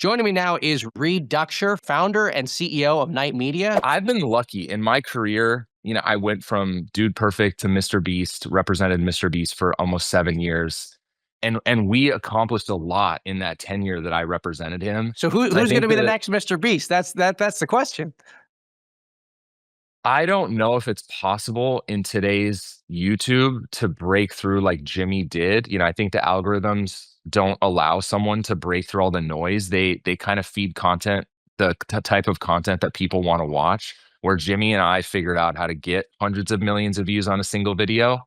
Joining me now is Reed Duchscher, founder and CEO of Night Media. I've been lucky in my career. I went from Dude Perfect to MrBeast, represented MrBeast for almost 7 years. And we accomplished a lot in that tenure that I represented him. So So I who's going to think be the that next MrBeast? That's the question. I don't know if it's possible in today's YouTube to break through like Jimmy did. I think the algorithms don't allow someone to break through all the noise. They kind of feed content, the type of content that people want to watch. Where Jimmy and I figured out how to get hundreds of millions of views on a single video.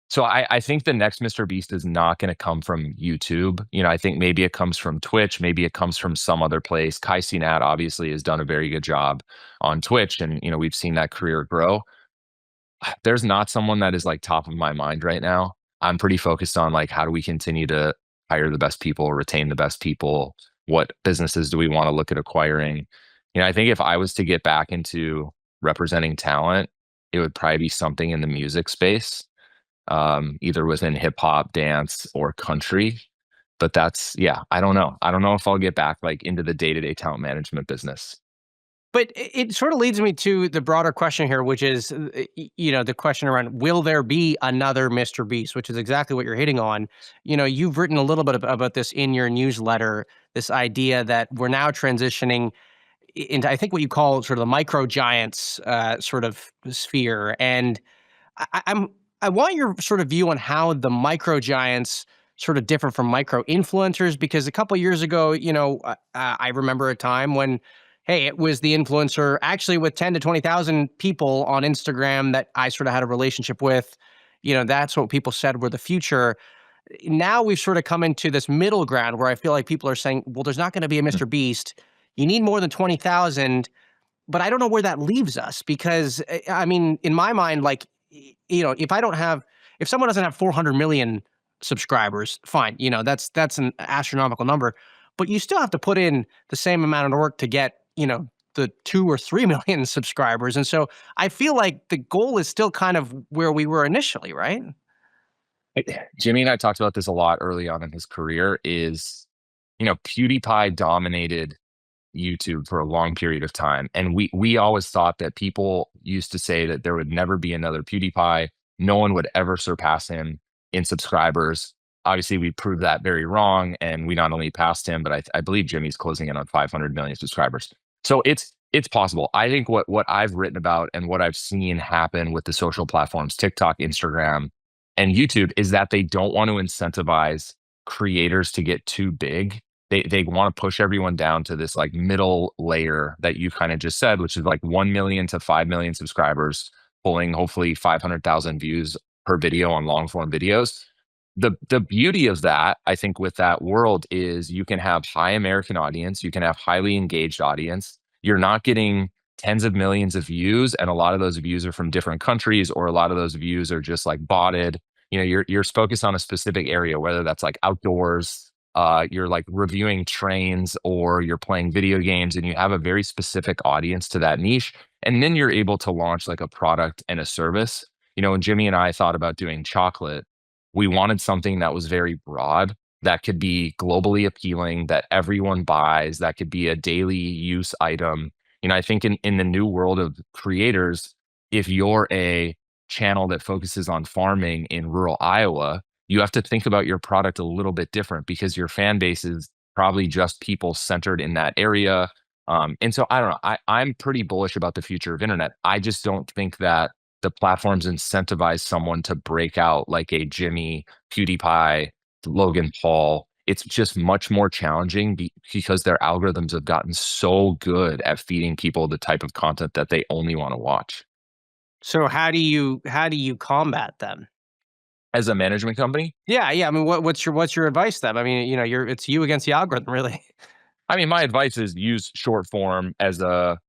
So I think the next Mr. Beast is not going to come from YouTube. I think maybe it comes from Twitch, maybe it comes from some other place. Kai Cenat obviously has done a very good job on Twitch, and we've seen that career grow. There's not someone that is like top of my mind right now. I'm pretty focused on like how do we continue to hire the best people, retain the best people? What businesses do we want to look at acquiring? I think if I was to get back into representing talent, it would probably be something in the music space, either within hip hop, dance, or country. But yeah, I don't know. I don't know if I'll get back like into the day-to-day talent management business. But it sort of leads me to the broader question here, which is, the question around, will there be another MrBeast, which is exactly what you're hitting on. You've written a little bit about this in your newsletter, this idea that we're now transitioning into, I think, what you call sort of the micro giants sort of sphere. And I want your sort of view on how the micro giants sort of differ from micro influencers, because a couple of years ago, I remember a time when, hey, it was the influencer actually with 10 to 20,000 people on Instagram that I sort of had a relationship with. That's what people said were the future. Now we've sort of come into this middle ground where I feel like people are saying, well, there's not going to be a Mr. Beast. You need more than 20,000. But I don't know where that leaves us, because I mean, in my mind, like, if someone doesn't have 400 million subscribers, fine, that's an astronomical number, but you still have to put in the same amount of work to get, the 2 or 3 million subscribers. And so I feel like the goal is still kind of where we were initially, right? Jimmy and I talked about this a lot early on in his career is, PewDiePie dominated YouTube for a long period of time. And we always thought that people used to say that there would never be another PewDiePie. No one would ever surpass him in subscribers. Obviously, we proved that very wrong. And we not only passed him, but I believe Jimmy's closing in on 500 million subscribers. So it's possible. I think what I've written about and what I've seen happen with the social platforms, TikTok, Instagram, and YouTube, is that they don't want to incentivize creators to get too big. They want to push everyone down to this like middle layer that you kind of just said, which is like 1 million to 5 million subscribers, pulling hopefully 500,000 views per video on long form videos. The beauty of that, I think, with that world is you can have high American audience, you can have highly engaged audience. You're not getting tens of millions of views, and a lot of those views are from different countries, or a lot of those views are just like botted. You're focused on a specific area, whether that's like outdoors, you're like reviewing trains, or you're playing video games, and you have a very specific audience to that niche. And then you're able to launch like a product and a service. When Jimmy and I thought about doing chocolate, we wanted something that was very broad, that could be globally appealing, that everyone buys, that could be a daily use item. I think in the new world of creators, if you're a channel that focuses on farming in rural Iowa, you have to think about your product a little bit different, because your fan base is probably just people centered in that area. And so I don't know. I'm pretty bullish about the future of internet. I just don't think that the platforms incentivize someone to break out like a Jimmy, PewDiePie, Logan Paul. It's just much more challenging because their algorithms have gotten so good at feeding people the type of content that they only want to watch. So how do you combat them? As a management company, Yeah, yeah. I mean, what's your advice then? I mean, it's you against the algorithm, really. I mean, my advice is use short form as a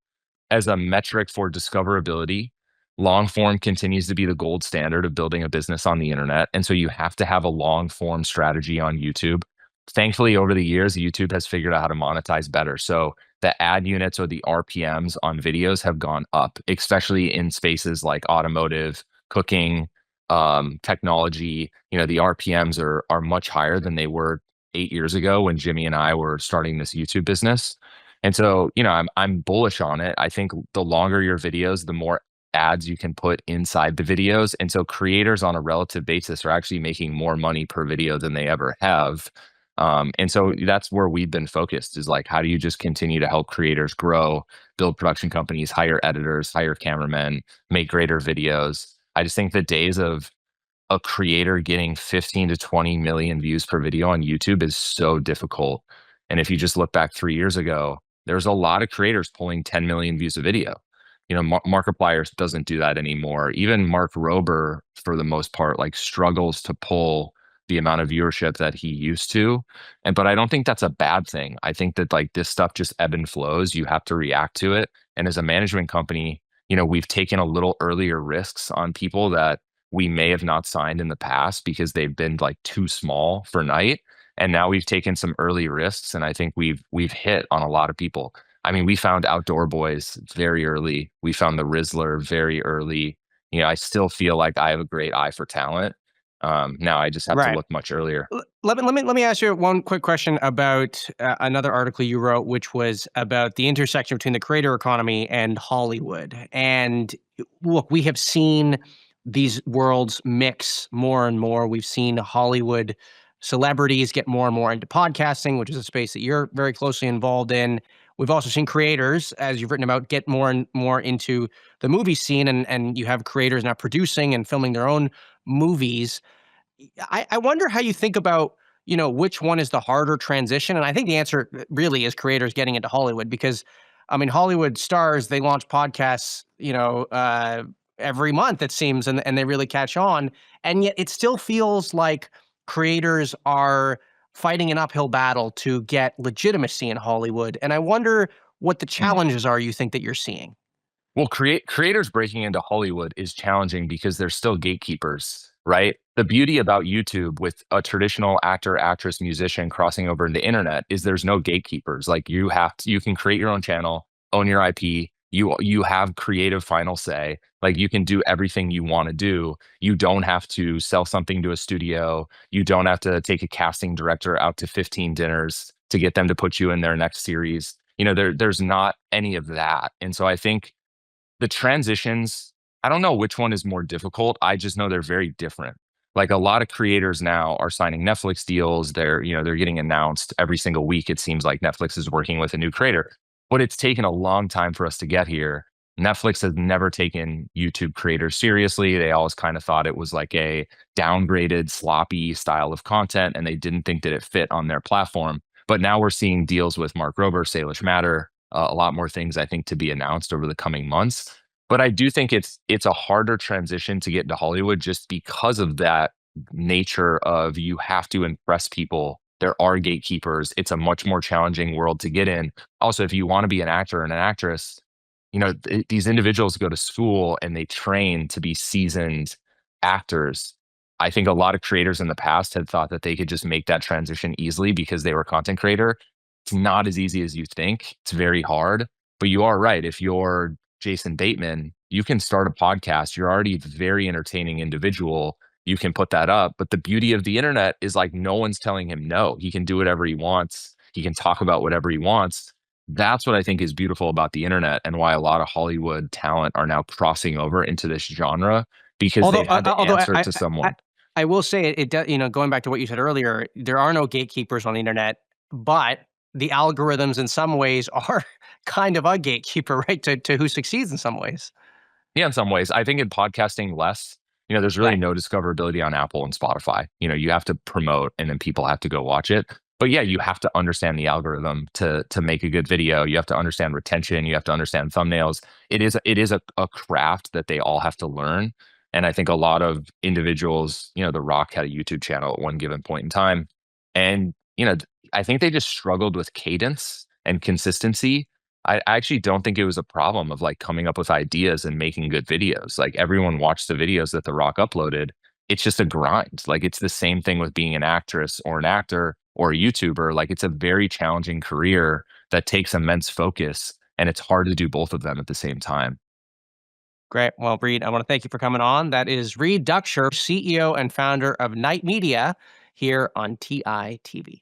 metric for discoverability. Long form continues to be the gold standard of building a business on the internet. And so you have to have a long form strategy on YouTube. Thankfully, over the years, YouTube has figured out how to monetize better. So the ad units, or the RPMs on videos, have gone up, especially in spaces like automotive, cooking, technology. The RPMs are much higher than they were 8 years ago when Jimmy and I were starting this YouTube business. And so, I'm bullish on it. I think the longer your videos, the more ads you can put inside the videos. And so creators on a relative basis are actually making more money per video than they ever have. And so that's where we've been focused, is like, how do you just continue to help creators grow, build production companies, hire editors, hire cameramen, make greater videos. I just think the days of a creator getting 15 to 20 million views per video on YouTube is so difficult. And if you just look back 3 years ago, there's a lot of creators pulling 10 million views a video. Markiplier doesn't do that anymore. Even Mark Rober, for the most part, like struggles to pull the amount of viewership that he used to. But I don't think that's a bad thing. I think that like this stuff just ebb and flows. You have to react to it. And as a management company, we've taken a little earlier risks on people that we may have not signed in the past because they've been like too small for night. And now we've taken some early risks, and I think we've hit on a lot of people. I mean, we found Outdoor Boys very early. We found the Rizzler very early. I still feel like I have a great eye for talent. Now I just have to Right. look much earlier. Let me ask you one quick question about another article you wrote, which was about the intersection between the creator economy and Hollywood. And look, we have seen these worlds mix more and more. We've seen Hollywood celebrities get more and more into podcasting, which is a space that you're very closely involved in. We've also seen creators, as you've written about, get more and more into the movie scene, and you have creators now producing and filming their own movies. I wonder how you think about, which one is the harder transition. And I think the answer really is creators getting into Hollywood, because, I mean, Hollywood stars, they launch podcasts, every month, it seems, and they really catch on. And yet it still feels like creators are fighting an uphill battle to get legitimacy in Hollywood. And I wonder what the challenges are you think that you're seeing. Well, creators breaking into Hollywood is challenging because they're still gatekeepers, right? The beauty about YouTube with a traditional actor, actress, musician crossing over into the internet is there's no gatekeepers. Like you can create your own channel, own your IP. You have creative final say. Like you can do everything you want to do. You don't have to sell something to a studio. You don't have to take a casting director out to 15 dinners to get them to put you in their next series. There's not any of that. And so I think the transitions, I don't know which one is more difficult. I just know they're very different. Like a lot of creators now are signing Netflix deals. They're getting announced every single week. It seems like Netflix is working with a new creator, but it's taken a long time for us to get here. Netflix has never taken YouTube creators seriously. They always kind of thought it was like a downgraded, sloppy style of content, and they didn't think that it fit on their platform. But now we're seeing deals with Mark Rober, Salish Matter, a lot more things I think to be announced over the coming months. But I do think it's a harder transition to get into Hollywood just because of that nature of you have to impress people. There are gatekeepers. It's a much more challenging world to get in. Also, if you want to be an actor and an actress, these individuals go to school and they train to be seasoned actors. I think a lot of creators in the past had thought that they could just make that transition easily because they were a content creator. It's not as easy as you think. It's very hard. But you are right. If you're Jason Bateman, you can start a podcast. You're already a very entertaining individual. You can put that up. But the beauty of the internet is like no one's telling him no. He can do whatever he wants. He can talk about whatever he wants. That's what I think is beautiful about the internet, and why a lot of Hollywood talent are now crossing over into this genre, because Although, they've had to although answer to I, someone. I will say it does, going back to what you said earlier, there are no gatekeepers on the internet, but the algorithms in some ways are kind of a gatekeeper, right? To who succeeds in some ways. Yeah, in some ways. I think in podcasting less, there's really Right. no discoverability on Apple and Spotify. You have to promote and then people have to go watch it. But yeah, you have to understand the algorithm to make a good video. You have to understand retention. You have to understand thumbnails. It is a craft that they all have to learn. And I think a lot of individuals, The Rock had a YouTube channel at one given point in time. And, I think they just struggled with cadence and consistency. I actually don't think it was a problem of like coming up with ideas and making good videos. Like everyone watched the videos that The Rock uploaded. It's just a grind. Like it's the same thing with being an actress or an actor or a YouTuber. Like it's a very challenging career that takes immense focus, and it's hard to do both of them at the same time. Great. Well, Reed, I want to thank you for coming on. That is Reed Duchscher, CEO and founder of Night Media here on TI TV.